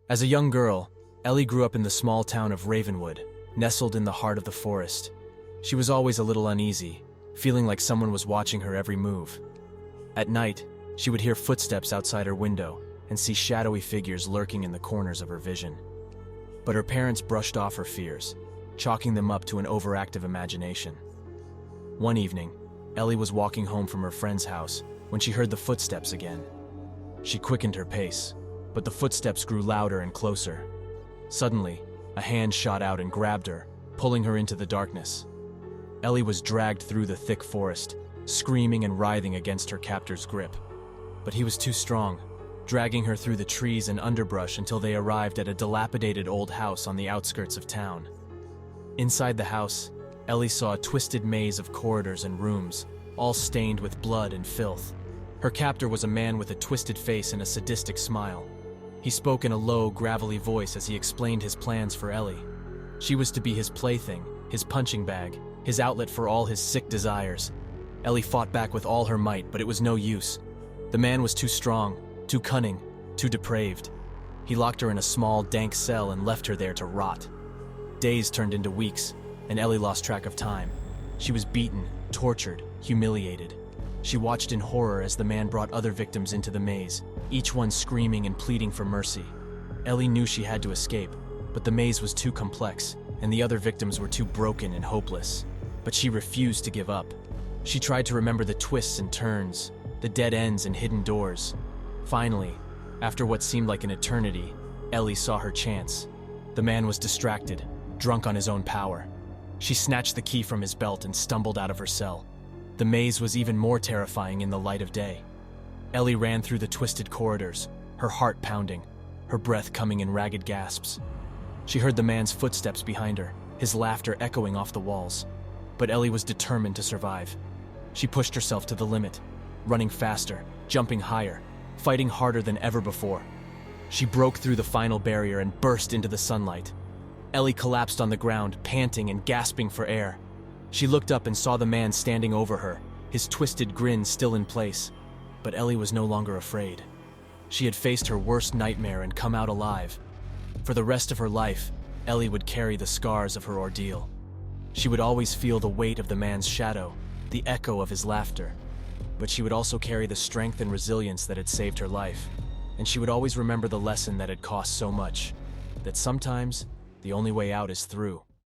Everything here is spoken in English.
As a young girl, Ellie grew up in the small town of Ravenwood, nestled in the heart of the forest. She was always a little uneasy, feeling like someone was watching her every move. At night, she would hear footsteps outside her window and see shadowy figures lurking in the corners of her vision. But her parents brushed off her fears, chalking them up to an overactive imagination. One evening, Ellie was walking home from her friend's house when she heard the footsteps again. She quickened her pace, but the footsteps grew louder and closer. Suddenly, a hand shot out and grabbed her, pulling her into the darkness. Ellie was dragged through the thick forest, screaming and writhing against her captor's grip. But he was too strong, dragging her through the trees and underbrush until they arrived at a dilapidated old house on the outskirts of town. Inside the house, Ellie saw a twisted maze of corridors and rooms, all stained with blood and filth. Her captor was a man with a twisted face and a sadistic smile. He spoke in a low, gravelly voice as he explained his plans for Ellie. She was to be his plaything, his punching bag, his outlet for all his sick desires. Ellie fought back with all her might, but it was no use. The man was too strong, too cunning, too depraved. He locked her in a small, dank cell and left her there to rot. Days turned into weeks, and Ellie lost track of time. She was beaten, tortured, humiliated. She watched in horror as the man brought other victims into the maze, each one screaming and pleading for mercy. Ellie knew she had to escape, but the maze was too complex, and the other victims were too broken and hopeless. But she refused to give up. She tried to remember the twists and turns, the dead ends and hidden doors. Finally, after what seemed like an eternity, Ellie saw her chance. The man was distracted, drunk on his own power. She snatched the key from his belt and stumbled out of her cell. The maze was even more terrifying in the light of day. Ellie ran through the twisted corridors, her heart pounding, her breath coming in ragged gasps. She heard the man's footsteps behind her, his laughter echoing off the walls. But Ellie was determined to survive. She pushed herself to the limit, running faster, jumping higher, fighting harder than ever before. She broke through the final barrier and burst into the sunlight. Ellie collapsed on the ground, panting and gasping for air. She looked up and saw the man standing over her, his twisted grin still in place. But Ellie was no longer afraid. She had faced her worst nightmare and come out alive. For the rest of her life, Ellie would carry the scars of her ordeal. She would always feel the weight of the man's shadow, the echo of his laughter. But she would also carry the strength and resilience that had saved her life. And she would always remember the lesson that had cost so much, that sometimes the only way out is through.